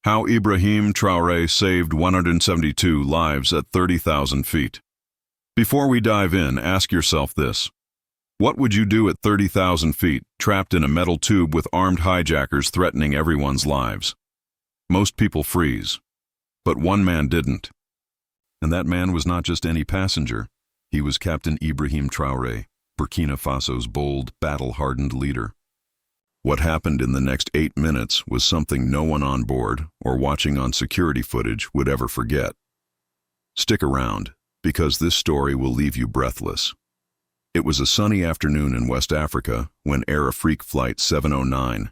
How Ibrahim Traoré saved 172 lives at 30,000 feet. Before we dive in, ask yourself this. What would you do at 30,000 feet, trapped in a metal tube with armed hijackers threatening everyone's lives? Most people freeze. But one man didn't. And that man was not just any passenger. He was Captain Ibrahim Traoré, Burkina Faso's bold, battle-hardened leader. What happened in the next 8 minutes was something no one on board or watching on security footage would ever forget. Stick around, because this story will leave you breathless. It was a sunny afternoon in West Africa when Air Afrique Flight 709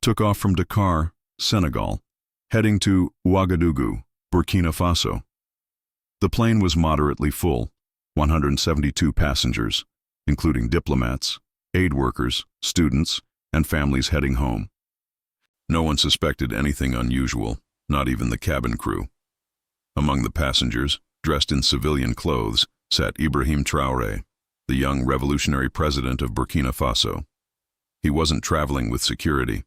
took off from Dakar, Senegal, heading to Ouagadougou, Burkina Faso. The plane was moderately full, 172 passengers, including diplomats, aid workers, students, and families heading home. No one suspected anything unusual, not even the cabin crew. Among the passengers, dressed in civilian clothes, sat Ibrahim Traoré, the young revolutionary president of Burkina Faso. He wasn't traveling with security.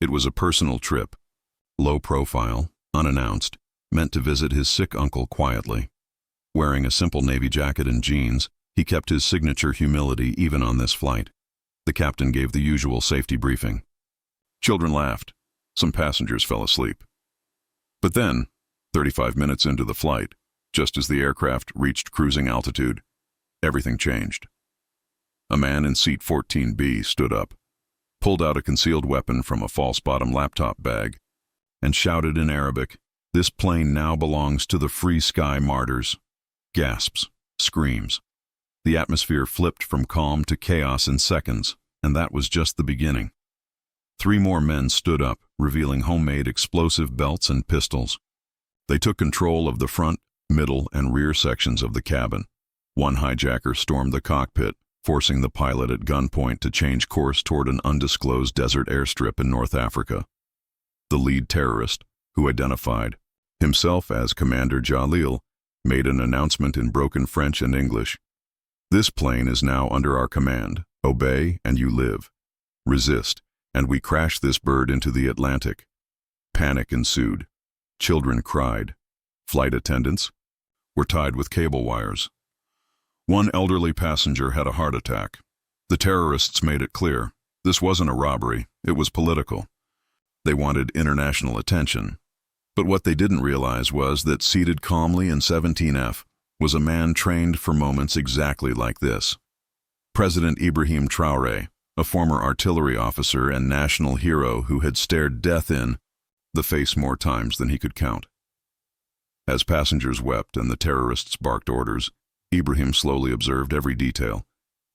It was a personal trip, low profile, unannounced, meant to visit his sick uncle quietly. Wearing a simple navy jacket and jeans, he kept his signature humility even on this flight. The captain gave the usual safety briefing. Children laughed. Some passengers fell asleep. But then, 35 minutes into the flight, just as the aircraft reached cruising altitude, everything changed. A man in seat 14B stood up, pulled out a concealed weapon from a false-bottom laptop bag, and shouted in Arabic, "This plane now belongs to the Free Sky Martyrs." Gasps, screams. The atmosphere flipped from calm to chaos in seconds, and that was just the beginning. 3 more men stood up, revealing homemade explosive belts and pistols. They took control of the front, middle, and rear sections of the cabin. One hijacker stormed the cockpit, forcing the pilot at gunpoint to change course toward an undisclosed desert airstrip in North Africa. The lead terrorist, who identified himself as Commander Jalil, made an announcement in broken French and English. "This plane is now under our command. Obey and you live. Resist, and we crash this bird into the Atlantic." Panic ensued. Children cried. Flight attendants were tied with cable wires. One elderly passenger had a heart attack. The terrorists made it clear. This wasn't a robbery, it was political. They wanted international attention. But what they didn't realize was that seated calmly in 17F was a man trained for moments exactly like this. President Ibrahim Traoré, a former artillery officer and national hero who had stared death in the face more times than he could count. As passengers wept and the terrorists barked orders, Ibrahim slowly observed every detail: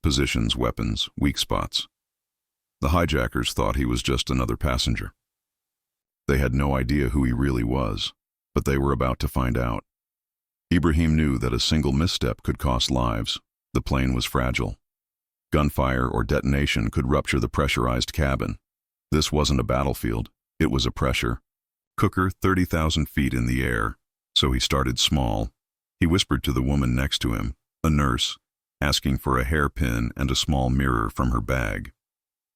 positions, weapons, weak spots. The hijackers thought he was just another passenger. They had no idea who he really was, but they were about to find out. Ibrahim knew that a single misstep could cost lives. The plane was fragile. Gunfire or detonation could rupture the pressurized cabin. This wasn't a battlefield, it was a pressure cooker 30,000 feet in the air. So he started small. He whispered to the woman next to him, a nurse, asking for a hairpin and a small mirror from her bag.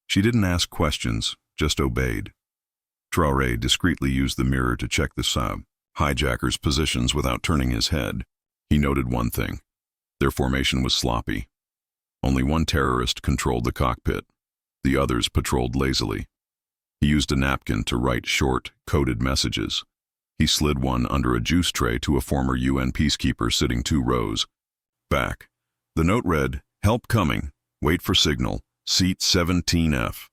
She didn't ask questions, just obeyed. Traoré discreetly used the mirror to check the hijackers' positions without turning his head. He noted one thing: their formation was sloppy. Only one terrorist controlled the cockpit. The others patrolled lazily. He used a napkin to write short, coded messages. He slid one under a juice tray to a former UN peacekeeper sitting 2 rows back. The note read, "Help coming. Wait for signal. Seat 17F."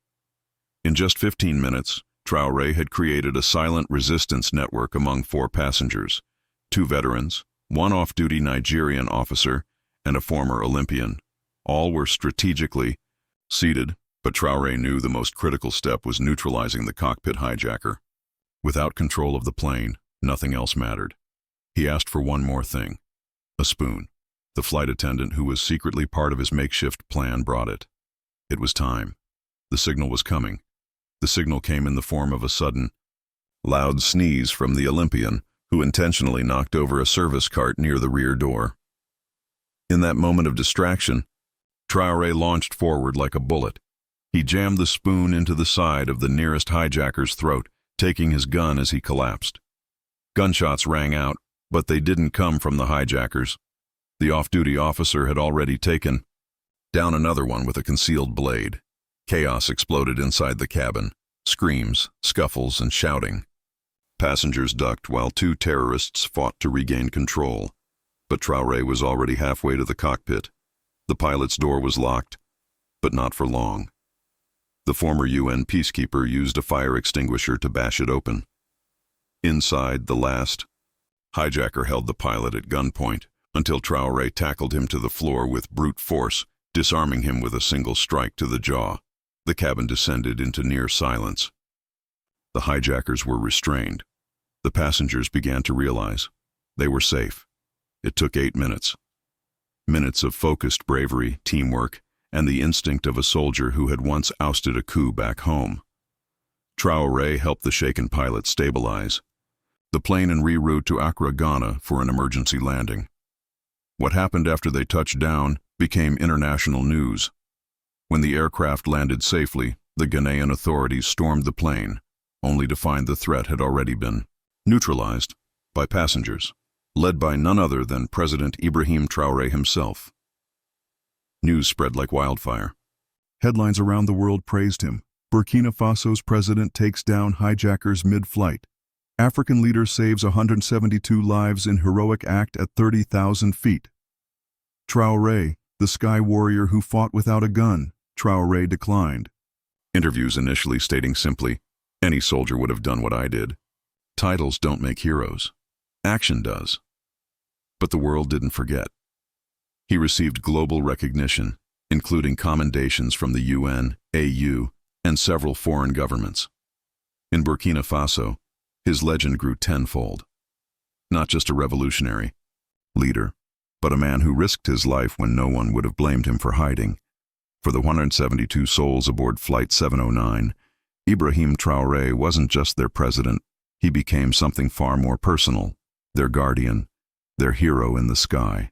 In just 15 minutes, Traoré had created a silent resistance network among 4 passengers: 2 veterans, 1 off-duty Nigerian officer, and a former Olympian. All were strategically seated, but Traoré knew the most critical step was neutralizing the cockpit hijacker. Without control of the plane, nothing else mattered. He asked for one more thing: a spoon. The flight attendant, who was secretly part of his makeshift plan, brought it. It was time. The signal was coming. The signal came in the form of a sudden, loud sneeze from the Olympian, who intentionally knocked over a service cart near the rear door. In that moment of distraction, Traoré launched forward like a bullet. He jammed the spoon into the side of the nearest hijacker's throat, taking his gun as he collapsed. Gunshots rang out, but they didn't come from the hijackers. The off-duty officer had already taken down another one with a concealed blade. Chaos exploded inside the cabin. Screams, scuffles, and shouting. Passengers ducked while two terrorists fought to regain control. But Traoré was already halfway to the cockpit. The pilot's door was locked, but not for long. The former UN peacekeeper used a fire extinguisher to bash it open. Inside, the last hijacker held the pilot at gunpoint until Traoré tackled him to the floor with brute force, disarming him with a single strike to the jaw. The cabin descended into near silence. The hijackers were restrained. The passengers began to realize they were safe. It took 8 minutes. Minutes of focused bravery, teamwork, and the instinct of a soldier who had once ousted a coup back home. Traoré helped the shaken pilot stabilize the plane en route to Accra, Ghana, for an emergency landing. What happened after they touched down became international news. When the aircraft landed safely, the Ghanaian authorities stormed the plane, only to find the threat had already been neutralized by passengers, led by none other than President Ibrahim Traoré himself. News spread like wildfire. Headlines around the world praised him. Burkina Faso's president takes down hijackers mid-flight. African leader saves 172 lives in heroic act at 30,000 feet. Traoré, the sky warrior who fought without a gun. Traoré declined. Interviews initially stating simply, "Any soldier would have done what I did." Titles don't make heroes. Action does. But the world didn't forget. He received global recognition, including commendations from the UN, AU, and several foreign governments. In Burkina Faso, his legend grew tenfold. Not just a revolutionary leader, but a man who risked his life when no one would have blamed him for hiding. For the 172 souls aboard Flight 709, Ibrahim Traoré wasn't just their president. He became something far more personal, their guardian, their hero in the sky.